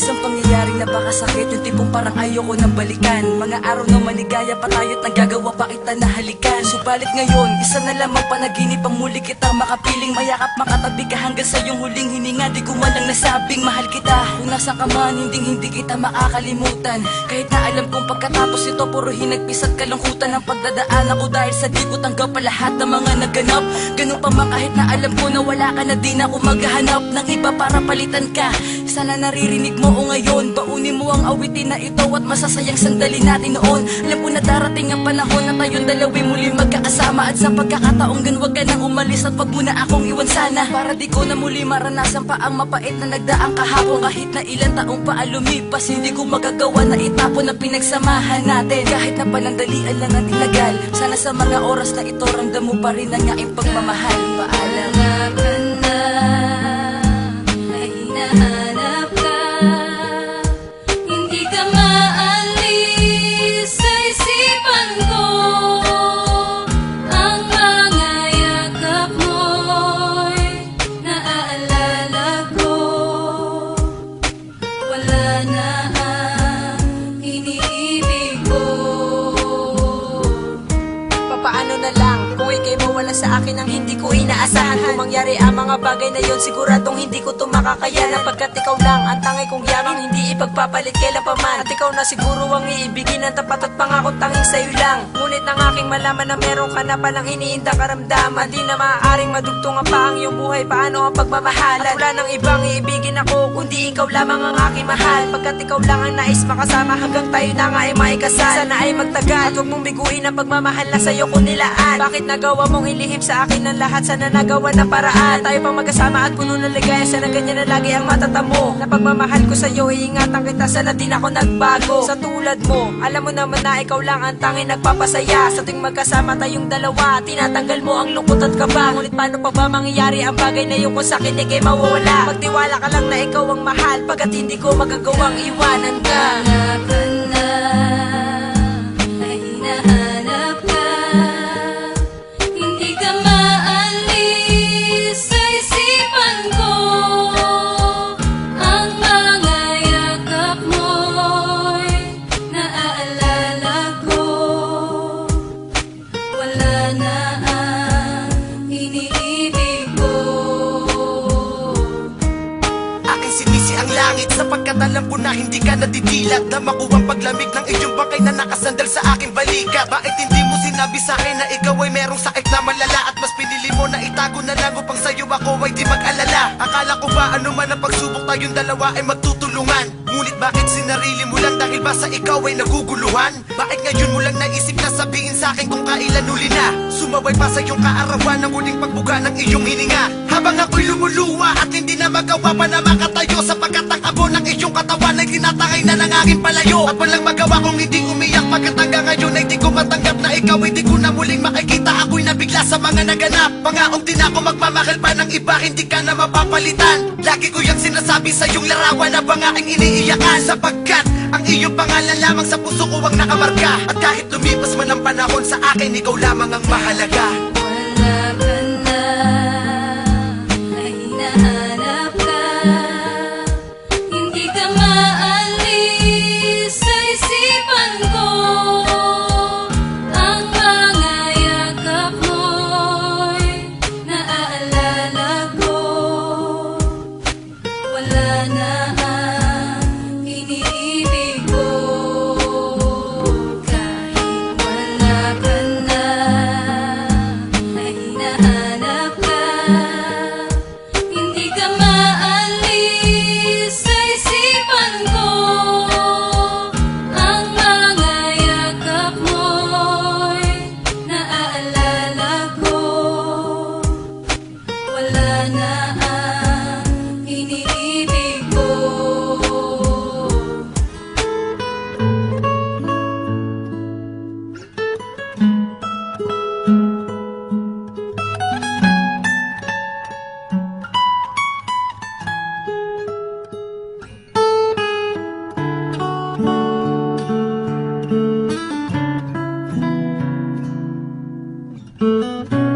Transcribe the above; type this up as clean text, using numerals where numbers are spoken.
Isang pangyayaring napakasakit, yung tipong parang ayoko nang balikan. Mga araw na maligaya pa tayo't naggagawa pa kita na halikan. Subalit ngayon, isa na lamang panaginip ang muli kitang makapiling. Mayakap makatabi ka hanggang sa iyong huling hininga. Di ko man lang nasabing mahal kita. Kung nasan ka man, hindi kita makakalimutan. Kahit na alam kong pagkatapos nito puro hinagpis at kalungkutan ang pagdadaan ako. Dahil sa di ko tanggap pa lahat ng mga naganap. Ganun pa man kahit na alam ko na wala ka na, di na ako maghahanap ng iba para palitan ka. Sana naririnig mo o ngayon, baunin mo ang awitin na ito at masasayang sandali natin noon. Alam ko na darating ang panahon na tayong dalawi muli magkakasama. At sa pagkakataong gan wag ka nang umalis at wag mo na akong iwan sana. Para di ko na muli maranasan pa ang mapait na nagdaang kahapon. Kahit na ilang taong pa lumipas, hindi ko magagawa na itapon ang pinagsamahan natin. Kahit na panandalian lang ang tinagal, sana sa mga oras na ito ramdam mo pa rin ang aking pagmamahal. Paalam ka na, ay hinahanap ka. Hindi ka maalis sa isipan ko. Ang mga yakap mo'y naaalala ko. Wala na ang iniibig ko. Papaano na lang kung ikay mawala sa akin ang hindi ko inaasahan. Kung mangyari ang mga bagay na yon, siguradong hindi ko to makakayanan. Pagkat ikaw lang ang tangay kong yaman, hindi ipagpapalit kailan pa man. At ikaw na siguro ang iibigin ng tapat at pangako tanging sa'yo lang. Ngunit nang aking malaman na meron ka na palang iniindang karamdaman, di na maaaring madugtungan pa ang iyong buhay. Paano ang pagmamahalan? At wala nang ibang iibigin ako kundi ikaw lamang ang aking mahal. Pagkat ikaw lang ang nais makasama hanggang tayo na nga ay maikasal. Sana ay magtagal at huwag mong biguin ang pagmamahal na sa'yo ko nilaan. Bakit nagawa mong ilihim sa akin ang lahat? Sana nagawa ng paraan tayo pang magkasama at puno ng ligaya. Sana ganyan na lagi ang matatamo na pagmamahal ko sa'yo. Iingatan kita, sana din ako nagbago. Sa tulad mo, alam mo naman na ikaw lang ang tanging nagpapasaya. Sa tuwing magkasama tayong dalawa, tinatanggal mo ang lungkot at kaba. Ngunit paano pa ba mangyayari ang bagay na yun kung sa'kin ikay mawawala? Magtiwala ka lang na ikaw ang mahal, pagkat hindi ko magagawang iwanan ka. Hanap ka na, ay hinahanap ka. Hindi ka maalis sa isipan ko. Ang mga yakap mo'y naaalala ko. Wala na ang iniibig ko. Aking sinisi ang langit sapagkat alam ko na hindi ka nadidilat. Na makuwang paglamig ng iyong bangkay na nakasandal sa aking balikat. Bakit hindi mo sinabi sa akin na ikaw ay merong sakit na malala? At mas pinili mo na itago na lang upang sa'yo ako ay di mag-alala. Akala ko ba ano man ang pagsubok tayong dalawa ay magtutulungan? Ngunit bakit sinarili mo lang dahil ba sa ikaw ay naguguluhan? Bakit ngayon mo lang naisip na sabihin sa akin kung kailan huli na? Sumabay pa sa iyong kaarawan ng muling pagbuga ng iyong hininga. Habang ako'y lumuluwa at hindi na magawa pa na makatayo, sapagkat ang abo ng iyong katawan ay tinatangay na ng aking palayo. At walang magawa kung hindi umiyak, pagkat hanggang ngayon ay di ko matanggap na ikaw ay di ko na muling makikita. Ako'y nabigla sa mga naganap. Pangaong din ako magmamahal pa ng iba, hindi ka na mapapalitan. Lagi ko yung sinasabi sa iyong larawan na bang aking iniiyakan, sapagkat ang iyong pangalan lamang sa puso ko ang nakamarka. At kahit lumipas man ang panahon, sa akin ikaw lamang ang mahalaga. Wala ka na, ay hinahanap ka. Hindi ka maalis sa isipan ko. Ang mga yakap mo'y naaalala ko. Wala na ang iniibig ko. Kahit wala ka na, Thank